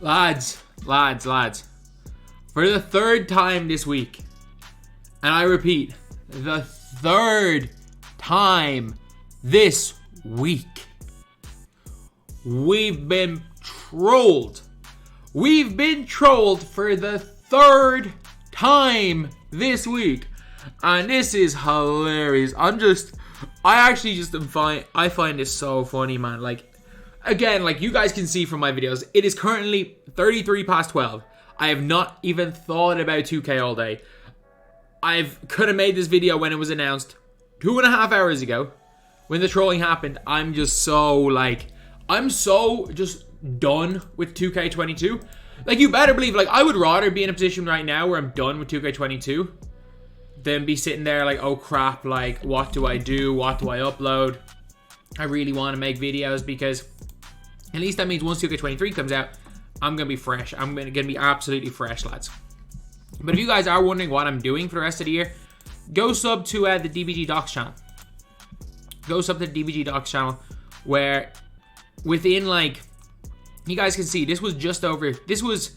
Lads. For the third time this week, and I repeat, the third time this week, we've been trolled. We've been trolled for the third time this week. And this is hilarious. I find this so funny, man. Like, again, like you guys can see from my videos, it is currently 33 past 12. I have not even thought about 2K all day. Could have made this video when it was announced 2.5 hours ago. When the trolling happened, I'm so just done with 2K22. Like, you better believe, like, I would rather be in a position right now where I'm done with 2K22 than be sitting there like, oh crap, like, what do I do? What do I upload? I really want to make videos, because at least that means once 2K23 comes out, I'm going to be fresh. I'm going to be absolutely fresh, lads. But if you guys are wondering what I'm doing for the rest of the year, go sub to the DBG TWtich channel. Go sub to the DBG TWtich channel, where within, like, you guys can see, this was just over 2 weeks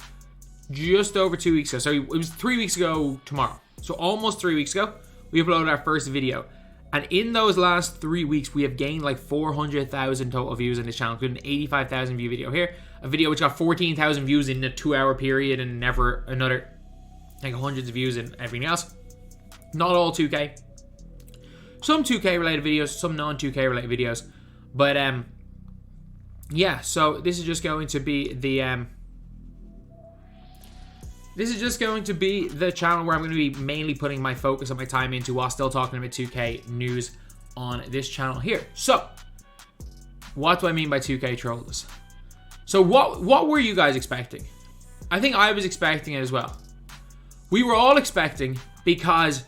ago. So it was 3 weeks ago tomorrow. So almost 3 weeks ago, we uploaded our first video. And in those last 3 weeks, we have gained like 400,000 total views on this channel, including an 85,000 view video here. A video which got 14,000 views in a 2-hour period, and never another, like, hundreds of views and everything else. Not all 2K. Some 2K related videos, some non-2K related videos. But, yeah, so this is just going to be the, channel where I'm going to be mainly putting my focus and my time into, while still talking about 2K news on this channel here. So, what do I mean by 2K trolls? So what were you guys expecting? I think I was expecting it as well. We were all expecting, because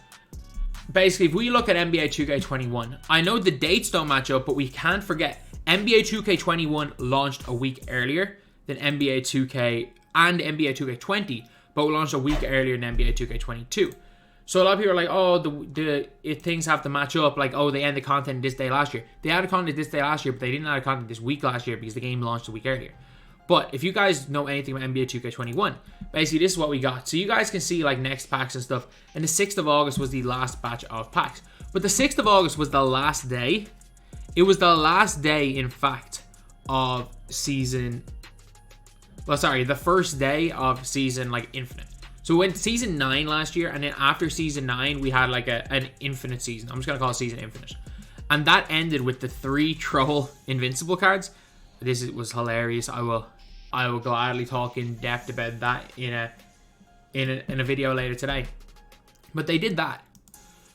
basically if we look at NBA 2K21, I know the dates don't match up, but we can't forget NBA 2K21 launched a week earlier than NBA 2K and NBA 2K20, but launched a week earlier than NBA 2K22. So a lot of people are like, oh, if things have to match up, like, oh, they ended content this day last year. They added content this day last year, but they didn't add content this week last year because the game launched a week earlier. But if you guys know anything about NBA 2K21, basically this is what we got. So you guys can see, like, next packs and stuff. And the 6th of August was the last batch of packs. But the 6th of August was the last day. It was the last day, in fact, of season... Well, sorry, the first day of season, like, Infinite. So we went to season 9 last year, and then after season 9, we had, like, an Infinite season. I'm just going to call it season Infinite. And that ended with the 3 troll Invincible cards. This was hilarious. I will gladly talk in depth about that in a video later today. But they did that.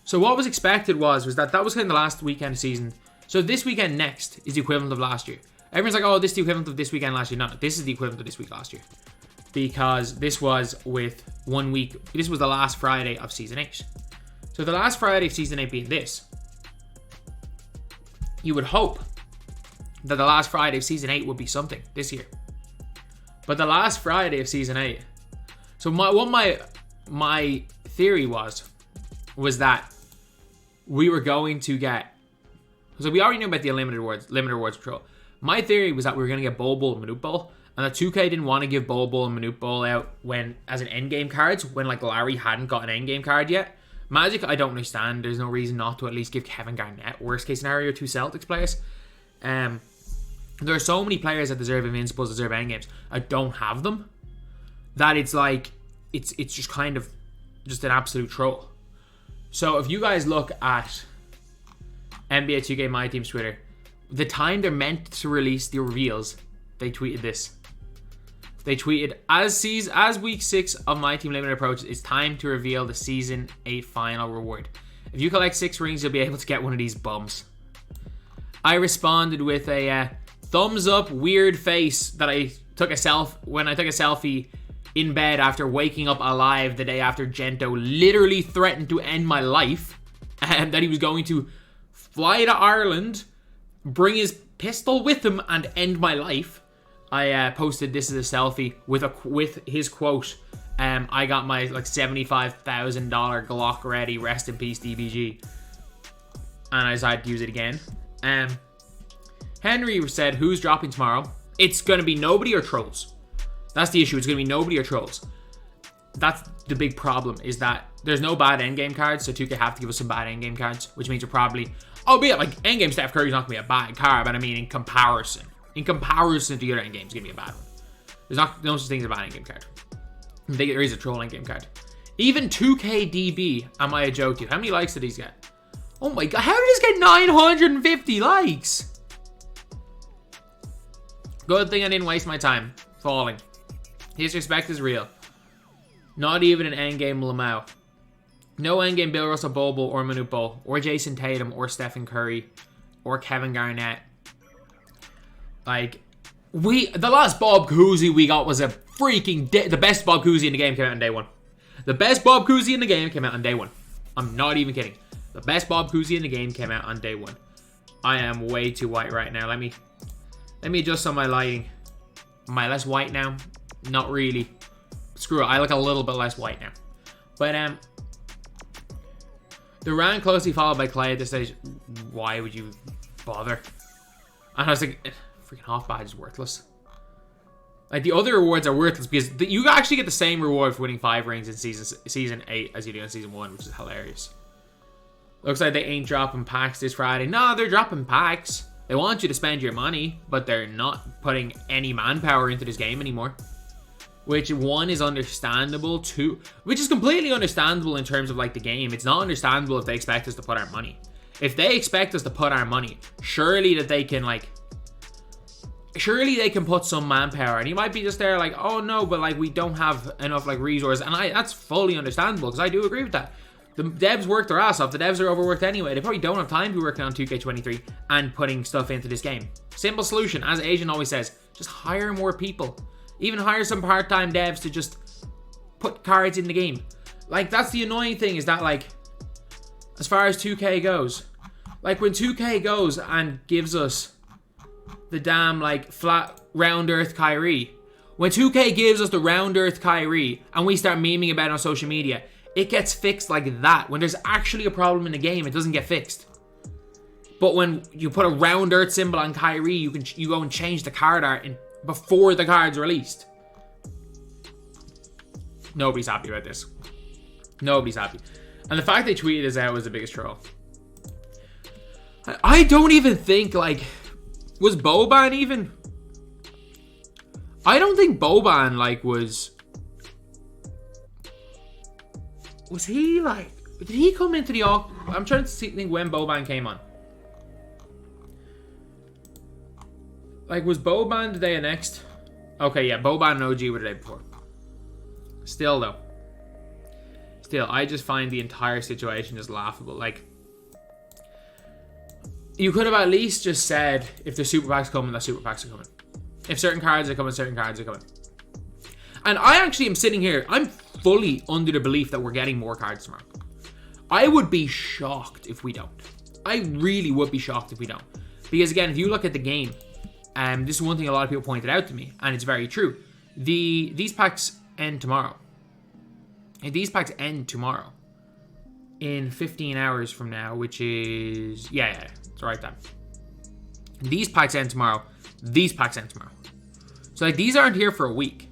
So what was expected was that was kind of the last weekend of season. So this weekend next is the equivalent of last year. Everyone's like, oh, this is the equivalent of this weekend last year. No, this is the equivalent of this week last year. Because this was with 1 week. This was the last Friday of season 8. So the last Friday of season 8 being this, you would hope that the last Friday of season 8 would be something this year. But the last Friday of season 8. So my theory was that we were going to get. So we already knew about the limited awards control. My theory was that we were going to get Bol Bol and Manute Bol, and that 2K didn't want to give Bol Bol and Manute Bol out as an endgame cards when, like, Larry hadn't got an endgame card yet. Magic, I don't understand. There's no reason not to at least give Kevin Garnett, worst case scenario, 2 Celtics players. There are so many players that deserve Invincibles, deserve endgames. I don't have them. That it's like, it's just kind of just an absolute troll. So if you guys look at NBA 2K MyTEAM's Twitter, the time they're meant to release the reveals, they tweeted this. They tweeted, as week 6 of MyTEAM Limited approaches, it's time to reveal the season 8 final reward. If you collect 6 rings, you'll be able to get one of these bums. I responded with a thumbs up weird face that I took when I took a selfie in bed after waking up alive the day after Gento literally threatened to end my life, and that he was going to fly to Ireland, bring his pistol with him, and end my life. I posted this as a selfie with his quote. I got my like $75,000 Glock ready. Rest in peace, DBG. And I decided to use it again. Henry said, "Who's dropping tomorrow? It's gonna be nobody or trolls. That's the issue. It's going to be nobody or trolls. That's the big problem, is that there's no bad endgame cards, so 2K have to give us some bad endgame cards, which means you're probably, albeit like endgame Steph Curry's not going to be a bad card, but I mean in comparison to the other endgames, it's going to be a bad one. There's no such thing as a bad endgame card. There is a troll endgame card. Even 2K DB, am I a joke to you? How many likes did these get? Oh my god, how did this get 950 likes? Good thing I didn't waste my time falling. Disrespect is real. Not even an endgame Lamau. No endgame Bill Russell, Bobo, or Manute Bol, or Jason Tatum, or Stephen Curry, or Kevin Garnett. Like, the last Bob Cousy we got was a freaking the best Bob Cousy in the game came out on day one. The best Bob Cousy in the game came out on day one. I'm not even kidding. The best Bob Cousy in the game came out on day one. I am way too white right now. Let me adjust some of my lighting. Am I less white now? Not really. Screw it. I look a little bit less white now. But the round closely followed by Clay at this stage. Why would you bother? And I was like, freaking half badge is worthless. Like, the other rewards are worthless because you actually get the same reward for winning 5 rings in season 8 as you do in season 1, which is hilarious. Looks like they ain't dropping packs this Friday. No, they're dropping packs. They want you to spend your money, but they're not putting any manpower into this game anymore. Which, 1, is understandable, 2, which is completely understandable in terms of like the game. It's not understandable if they expect us to put our money. If they expect us to put our money, surely they can put some manpower. And you might be just there like, oh no, but like we don't have enough like resources. And that's fully understandable because I do agree with that. The devs work their ass off. The devs are overworked anyway. They probably don't have time to be working on 2K23 and putting stuff into this game. Simple solution, as Asian always says, just hire more people. Even hire some part-time devs to just put cards in the game. Like, that's the annoying thing, is that like, as far as 2K goes, like when 2K goes and gives us the damn like flat round earth Kyrie, when 2K gives us the round earth Kyrie and we start memeing about it on social media, it gets fixed like that. When there's actually a problem in the game, it doesn't get fixed. But when you put a round earth symbol on Kyrie, you go and change the card art before the card's released. Nobody's happy about this. Nobody's happy. And the fact they tweeted this out was the biggest troll. I don't even think, like, was Boban even? I don't think Boban, like, was he, like, did he come into the auction? I'm trying to think when Boban came on. Like, was Boban the day next? Okay, yeah, Boban and OG were the day before. Still, though. Still, I just find the entire situation just laughable. Like, you could have at least just said, if the super packs coming, the super packs are coming. If certain cards are coming, certain cards are coming. And I actually am sitting here, I'm fully under the belief that we're getting more cards tomorrow. I would be shocked if we don't. I really would be shocked if we don't. Because again, if you look at the game, this is one thing a lot of people pointed out to me, and it's very true. These packs end tomorrow. And these packs end tomorrow. In 15 hours from now, which is... Yeah, it's the right time. These packs end tomorrow. These packs end tomorrow. So, like, these aren't here for a week.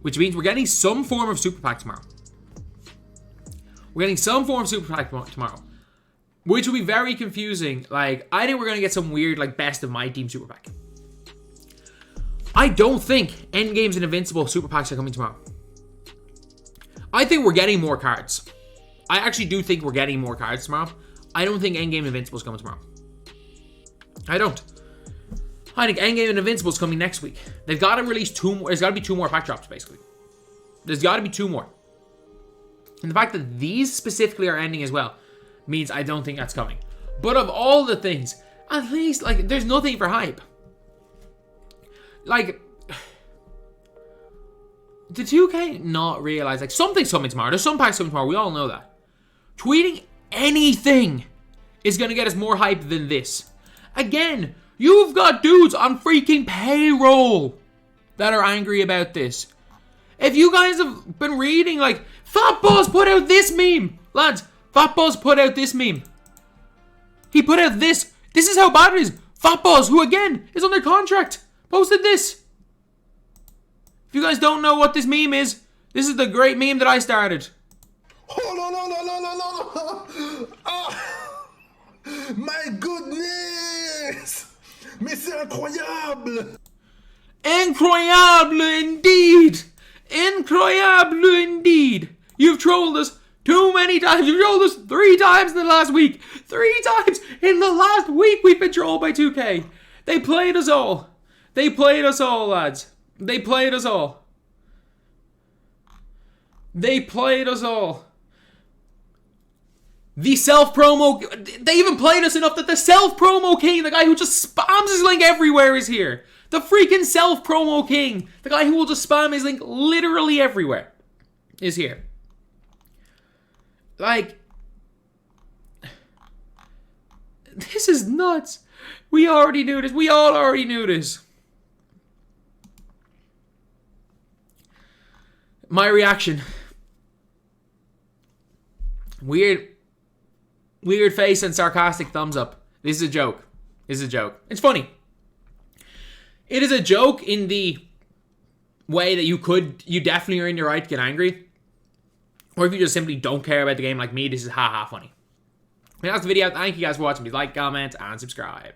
Which means we're getting some form of super pack tomorrow. We're getting some form of super pack tomorrow. Which will be very confusing. Like, I think we're going to get some weird, like, best of MyTEAM super pack. I don't think Endgames and Invincible super packs are coming tomorrow. I think we're getting more cards. I actually do think we're getting more cards tomorrow. I don't think Endgame Invincible is coming tomorrow. I don't. I think Endgame and Invincible is coming next week. They've got to release 2 more. There's got to be 2 more pack drops, basically. There's got to be 2 more. And the fact that these specifically are ending as well means I don't think that's coming. But of all the things, at least, like, there's nothing for hype. Like, did 2K not realize, like, something's coming tomorrow? There's some packs coming tomorrow. We all know that. Tweeting anything is going to get us more hype than this. Again, you've got dudes on freaking payroll that are angry about this. If you guys have been reading, like, Fatballs put out this meme. Lads, Fatballs put out this meme. He put out this. This is how bad it is. Fatballs, who again is under contract, posted this. If you guys don't know what this meme is, this is the great meme that I started. Oh no no no no no no! Oh, my goodness! Mais c'est incroyable! Incroyable indeed! Incroyable indeed! You've trolled us too many times. You've trolled us 3 times in the last week. 3 times in the last week we've been trolled by 2K. They played us all. They played us all, lads. They played us all. They played us all. The self-promo... They even played us enough that the self-promo king, the guy who just spams his link everywhere, is here. The freaking self-promo king, the guy who will just spam his link literally everywhere, is here. Like... This is nuts. We already knew this. We all already knew this. My reaction. Weird face and sarcastic thumbs up. This is a joke. This is a joke. It's funny. It is a joke in the way that you definitely are in your right to get angry. Or if you just simply don't care about the game like me, this is haha funny. And that's the video. Thank you guys for watching. Please like, comment, and subscribe.